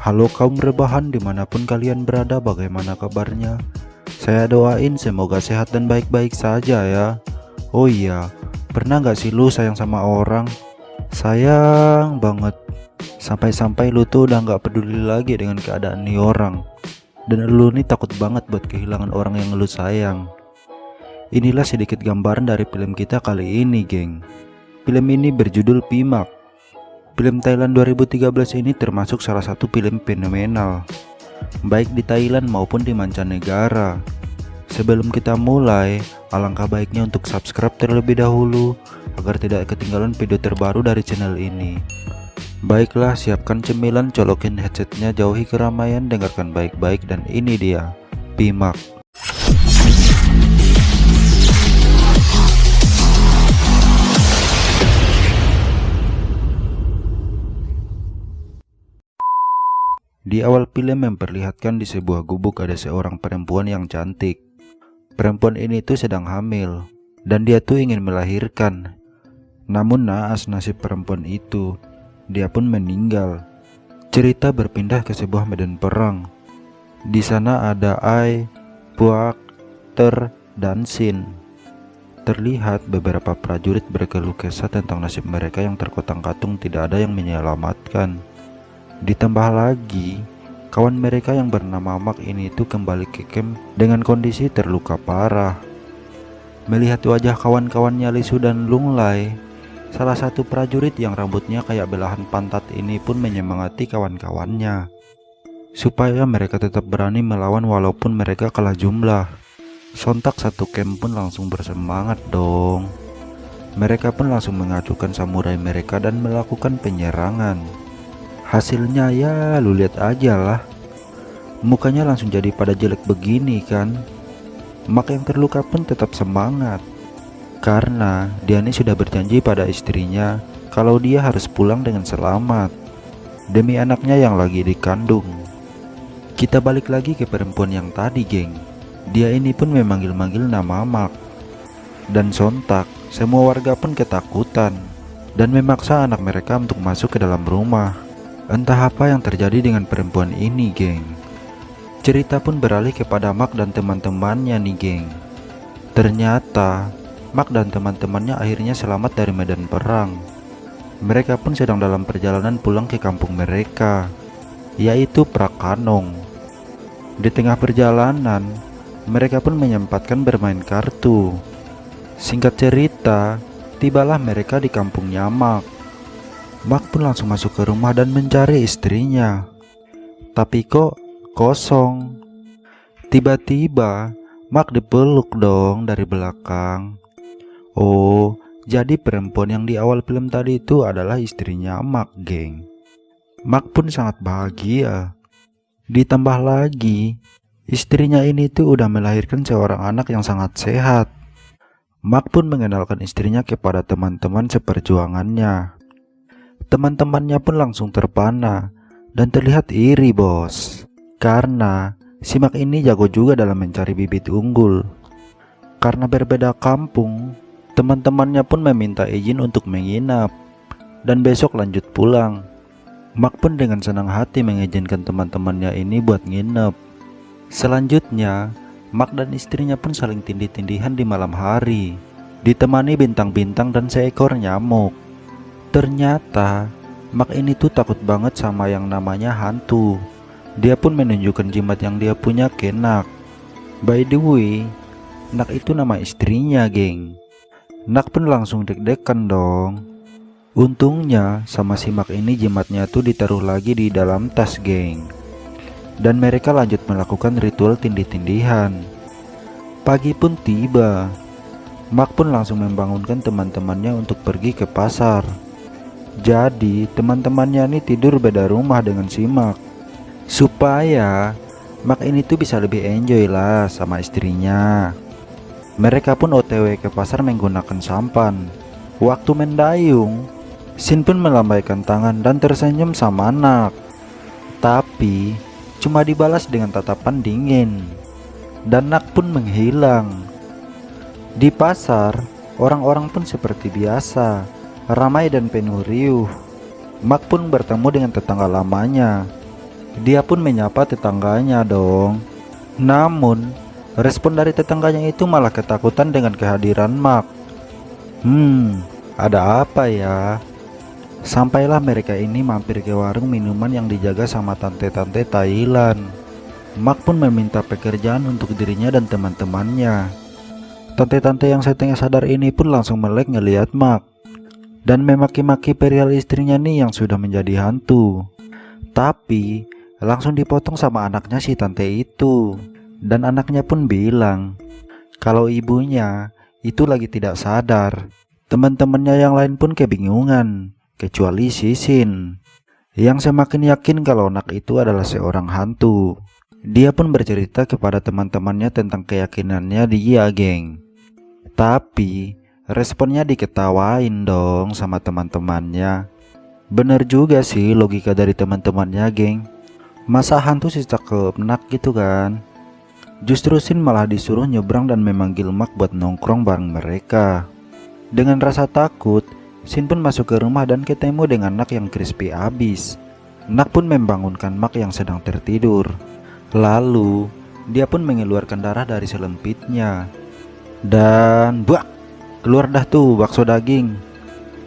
Halo kaum rebahan dimanapun kalian berada, bagaimana kabarnya? Saya doain semoga sehat dan baik-baik saja ya. Oh iya, pernah gak sih lu sayang sama orang? Sayang banget. Sampai-sampai lu tuh udah gak peduli lagi dengan keadaan nih orang. Dan lu nih takut banget buat kehilangan orang yang lu sayang. Inilah sedikit gambaran dari film kita kali ini, geng. Film ini berjudul Pimak. Film Thailand 2013 ini termasuk salah satu film fenomenal, baik di Thailand maupun di mancanegara. Sebelum kita mulai, alangkah baiknya untuk subscribe terlebih dahulu agar tidak ketinggalan video terbaru dari channel ini. Baiklah, siapkan cemilan, colokin headsetnya, jauhi keramaian, dengarkan baik-baik, dan ini dia Pimak. Di awal film memperlihatkan di sebuah gubuk ada seorang perempuan yang cantik. Perempuan ini tuh sedang hamil dan dia tuh ingin melahirkan. Namun naas nasib perempuan itu, dia pun meninggal. Cerita berpindah ke sebuah medan perang. Di sana ada Ai, Puak, Ter, dan Sin. Terlihat beberapa prajurit berkeluh kesah tentang nasib mereka yang terkotang-katung, tidak ada yang menyelamatkan. Ditambah lagi, kawan mereka yang bernama Mak ini tuh kembali ke camp dengan kondisi terluka parah. Melihat wajah kawan-kawannya Lisu dan Lunglai, salah satu prajurit yang rambutnya kayak belahan pantat ini pun menyemangati kawan-kawannya supaya mereka tetap berani melawan walaupun mereka kalah jumlah. Sontak satu camp pun langsung bersemangat dong. Mereka pun langsung mengacukan samurai mereka dan melakukan penyerangan. Hasilnya ya lu lihat aja lah, mukanya langsung jadi pada jelek begini kan. Mak yang terluka pun tetap semangat karena dia ini sudah berjanji pada istrinya kalau dia harus pulang dengan selamat demi anaknya yang lagi dikandung. Kita balik lagi ke perempuan yang tadi, geng. Dia ini pun memanggil-manggil nama Mak, dan sontak semua warga pun ketakutan dan memaksa anak mereka untuk masuk ke dalam rumah. Entah apa yang terjadi dengan perempuan ini, geng. Cerita pun beralih kepada Mak dan teman-temannya nih, geng. Ternyata Mak dan teman-temannya akhirnya selamat dari medan perang. Mereka pun sedang dalam perjalanan pulang ke kampung mereka, yaitu Prakanong. Di tengah perjalanan, mereka pun menyempatkan bermain kartu. Singkat cerita, tibalah mereka di kampungnya Mak. Mak pun langsung masuk ke rumah dan mencari istrinya. Tapi kok kosong. Tiba-tiba Mak dipeluk dong dari belakang. Oh, jadi perempuan yang di awal film tadi itu adalah istrinya Mak, geng. Mak pun sangat bahagia. Ditambah lagi, istrinya ini tuh udah melahirkan seorang anak yang sangat sehat. Mak pun mengenalkan istrinya kepada teman-teman seperjuangannya. Teman-temannya pun langsung terpana dan terlihat iri, bos, karena si Mak ini jago juga dalam mencari bibit unggul. Karena berbeda kampung, teman-temannya pun meminta izin untuk menginap dan besok lanjut pulang. Mak pun dengan senang hati mengizinkan teman-temannya ini buat nginep. Selanjutnya, Mak dan istrinya pun saling tindih-tindihan di malam hari, ditemani bintang-bintang dan seekor nyamuk. Ternyata Mak ini tuh takut banget sama yang namanya hantu. Dia pun menunjukkan jimat yang dia punya ke Nak. By the way, Nak itu nama istrinya, geng. Nak pun langsung deg-degan dong. Untungnya sama si Mak ini jimatnya tuh ditaruh lagi di dalam tas, geng. Dan mereka lanjut melakukan ritual tindih-tindihan. Pagi pun tiba. Mak pun langsung membangunkan teman-temannya untuk pergi ke pasar. Jadi teman-temannya ini tidur beda rumah dengan si Mak, supaya Mak ini tuh bisa lebih enjoy lah sama istrinya. Mereka pun OTW ke pasar menggunakan sampan. Waktu mendayung, Sin pun melambaikan tangan dan tersenyum sama Nak. Tapi cuma dibalas dengan tatapan dingin, dan Nak pun menghilang. Di pasar, orang-orang pun seperti biasa, ramai dan penuh riuh. Mak pun bertemu dengan tetangga lamanya. Dia pun menyapa tetangganya dong. Namun, respon dari tetangganya itu malah ketakutan dengan kehadiran Mark. Ada apa ya? Sampailah mereka ini mampir ke warung minuman yang dijaga sama tante-tante Thailand. Mark pun meminta pekerjaan untuk dirinya dan teman-temannya. Tante-tante yang setengah sadar ini pun langsung melek ngeliat Mark dan memaki-maki perihal istrinya nih yang sudah menjadi hantu. Tapi langsung dipotong sama anaknya si tante itu. Dan anaknya pun bilang kalau ibunya itu lagi tidak sadar. Teman-temannya yang lain pun kebingungan, kecuali Sisin yang semakin yakin kalau anak itu adalah seorang hantu. Dia pun bercerita kepada teman-temannya tentang keyakinannya dia, geng. Tapi responnya diketawain dong sama teman-temannya. Bener juga sih logika dari teman-temannya, geng. Masa hantu sih cakep nak gitu kan? Justru Sin malah disuruh nyebrang dan memanggil Mark buat nongkrong bareng mereka. Dengan rasa takut, Sin pun masuk ke rumah dan ketemu dengan Nak yang crispy abis. Nak pun membangunkan Mark yang sedang tertidur. Lalu, dia pun mengeluarkan darah dari selempitnya. Dan buak, keluar dah tuh bakso daging.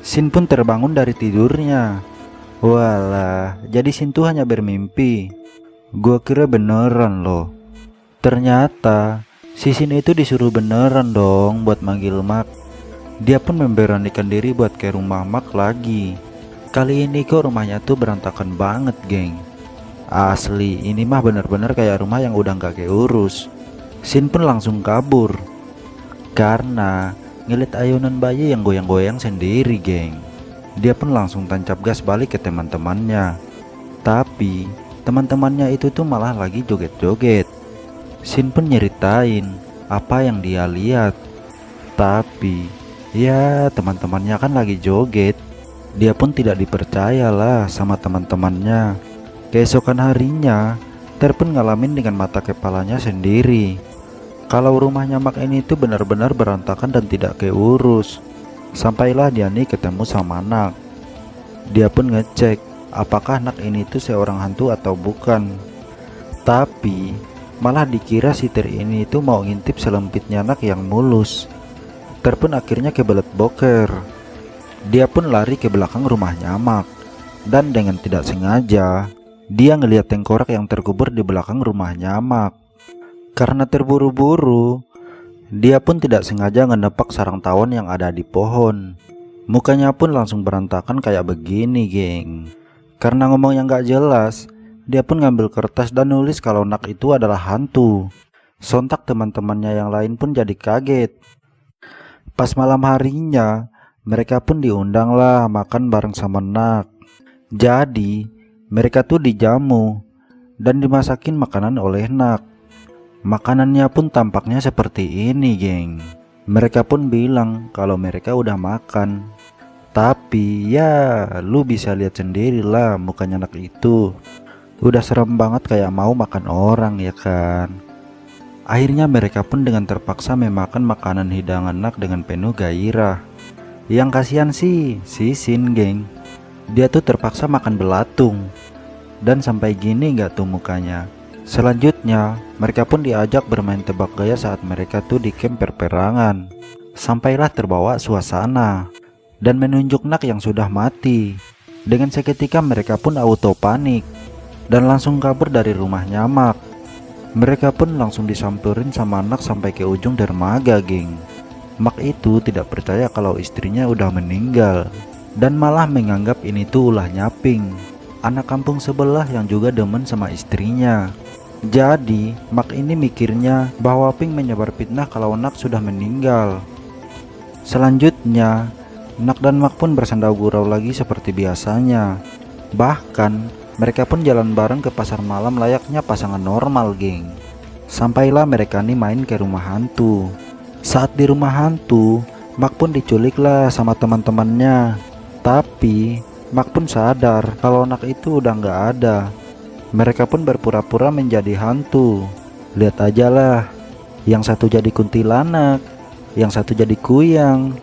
Sin pun terbangun dari tidurnya. Walah, jadi Sin tuh hanya bermimpi. Gua kira beneran loh. Ternyata si Sin itu disuruh beneran dong buat manggil Mark. Dia pun memberanikan diri buat ke rumah Mark lagi. Kali ini kok rumahnya tuh berantakan banget, geng. Asli, ini mah bener-bener kayak rumah yang udah gak keurus. Sin pun langsung kabur karena ngeliat ayunan bayi yang goyang-goyang sendiri, geng. Dia pun langsung tancap gas balik ke teman-temannya. Tapi teman-temannya itu tuh malah lagi joget-joget. Sin pun nyeritain apa yang dia lihat. Tapi ya teman-temannya kan lagi joget. Dia pun tidak dipercaya lah sama teman-temannya. Keesokan harinya Ter pun ngalamin dengan mata kepalanya sendiri kalau rumahnya Mark ini tuh benar-benar berantakan dan tidak keurus. Sampailah dia nih ketemu sama Nak. Dia pun ngecek apakah Nak ini tuh seorang hantu atau bukan. Tapi malah dikira si Ter ini tuh mau ngintip selempitnya Nak yang mulus. Ter pun akhirnya kebelet boker. Dia pun lari ke belakang rumahnya Mark. Dan dengan tidak sengaja, dia ngelihat tengkorak yang terkubur di belakang rumahnya Mark. Karena terburu-buru, dia pun tidak sengaja ngenepak sarang tawon yang ada di pohon. Mukanya pun langsung berantakan kayak begini, geng. Karena ngomong yang gak jelas, dia pun ngambil kertas dan nulis kalau Nak itu adalah hantu. Sontak teman-temannya yang lain pun jadi kaget. Pas malam harinya, mereka pun diundang lah makan bareng sama Nak. Jadi, mereka tuh dijamu dan dimasakin makanan oleh Nak. Makanannya pun tampaknya seperti ini, geng. Mereka pun bilang kalau mereka udah makan. Tapi ya, lu bisa lihat sendiri lah mukanya Nak itu. Udah serem banget kayak mau makan orang ya kan. Akhirnya mereka pun dengan terpaksa memakan makanan hidangan Nak dengan penuh gairah. Yang kasihan sih si Sin, geng. Dia tuh terpaksa makan belatung. Dan sampai gini gak tuh mukanya. Selanjutnya mereka pun diajak bermain tebak gaya saat mereka tuh di camp perperangan. Sampailah terbawa suasana dan menunjuk Nak yang sudah mati. Dengan seketika mereka pun auto panik dan langsung kabur dari rumahnya Mark. Mereka pun langsung disamperin sama Nak sampai ke ujung dermaga, geng. Mark itu tidak percaya kalau istrinya udah meninggal dan malah menganggap ini tuh ulah Nyaping, anak kampung sebelah yang juga demen sama istrinya. Jadi Mark ini mikirnya bahwa Pink menyebar fitnah kalau Nak sudah meninggal. Selanjutnya Nak dan Mark pun bersandau gurau lagi seperti biasanya. Bahkan mereka pun jalan bareng ke pasar malam layaknya pasangan normal, geng. Sampailah mereka nih main ke rumah hantu. Saat di rumah hantu, Mark pun diculik lah sama teman-temannya. Tapi Mark pun sadar kalau Nak itu udah nggak ada. Mereka pun berpura-pura menjadi hantu. Lihat aja lah, yang satu jadi kuntilanak, yang satu jadi kuyang,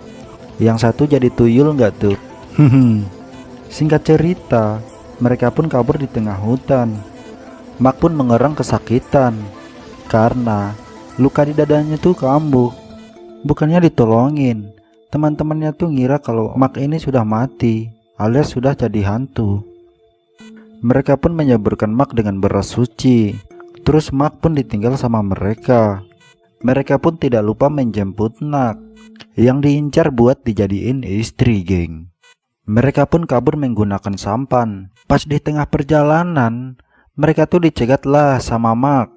yang satu jadi tuyul nggak tuh. Singkat cerita, mereka pun kabur di tengah hutan. Mak pun mengerang kesakitan karena luka di dadanya tuh kambuh. Bukannya ditolongin, teman-temannya tuh ngira kalau Mak ini sudah mati alias sudah jadi hantu. Mereka pun menyaburkan Mak dengan beras suci. Terus Mak pun ditinggal sama mereka. Mereka pun tidak lupa menjemput Nak yang diincar buat dijadiin istri, geng. Mereka pun kabur menggunakan sampan. Pas di tengah perjalanan, mereka tuh dicegat lah sama Mak.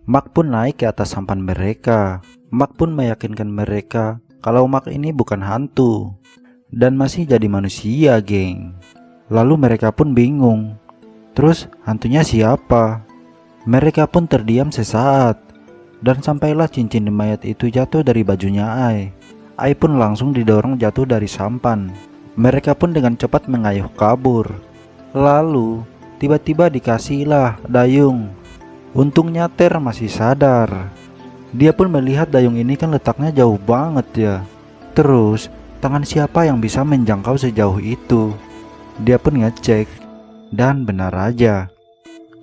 Mak pun naik ke atas sampan mereka. Mak pun meyakinkan mereka kalau Mak ini bukan hantu dan masih jadi manusia, geng. Lalu mereka pun bingung. Terus hantunya siapa? Mereka pun terdiam sesaat. Dan sampailah cincin mayat itu jatuh dari bajunya Ai. Ai pun langsung didorong jatuh dari sampan. Mereka pun dengan cepat mengayuh kabur. Lalu tiba-tiba dikasihlah Dayung. Untungnya Ter masih sadar. Dia pun melihat Dayung ini kan letaknya jauh banget ya. Terus tangan siapa yang bisa menjangkau sejauh itu? Dia pun ngecek. Dan benar aja,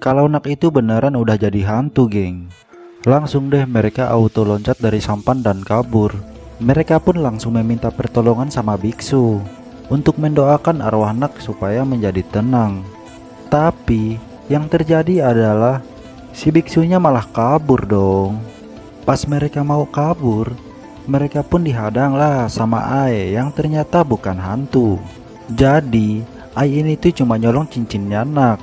kalau Nak itu beneran udah jadi hantu, geng. Langsung deh mereka auto loncat dari sampan dan kabur. Mereka pun langsung meminta pertolongan sama biksu untuk mendoakan arwah Nak supaya menjadi tenang. Tapi yang terjadi adalah si biksunya malah kabur dong. Pas mereka mau kabur, mereka pun dihadang lah sama Ai yang ternyata bukan hantu. Jadi Ai ini tuh cuma nyolong cincinnya Nak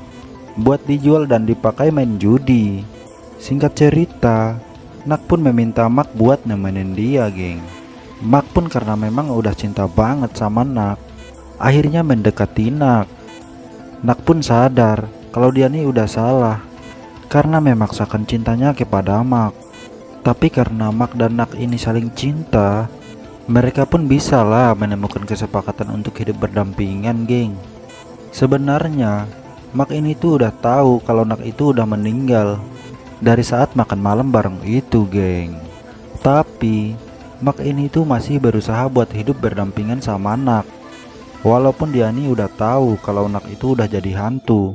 buat dijual dan dipakai main judi. Singkat cerita, Nak pun meminta Mak buat nemenin dia, geng. Mak pun karena memang udah cinta banget sama Nak, akhirnya mendekati Nak. Nak pun sadar kalau dia nih udah salah karena memaksakan cintanya kepada Mak. Tapi karena Mak dan Nak ini saling cinta, mereka pun bisa lah menemukan kesepakatan untuk hidup berdampingan, geng. Sebenarnya Mak ini tuh udah tahu kalau Nak itu udah meninggal dari saat makan malam bareng itu, geng. Tapi Mak ini tuh masih berusaha buat hidup berdampingan sama Nak, walaupun dia nih udah tahu kalau Nak itu udah jadi hantu.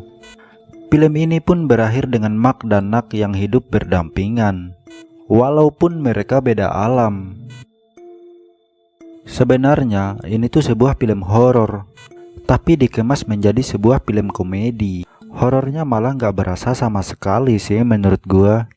Film ini pun berakhir dengan Mak dan Nak yang hidup berdampingan, walaupun mereka beda alam. Sebenarnya ini tuh sebuah film horor, tapi dikemas menjadi sebuah film komedi. Horornya malah gak berasa sama sekali sih menurut gua.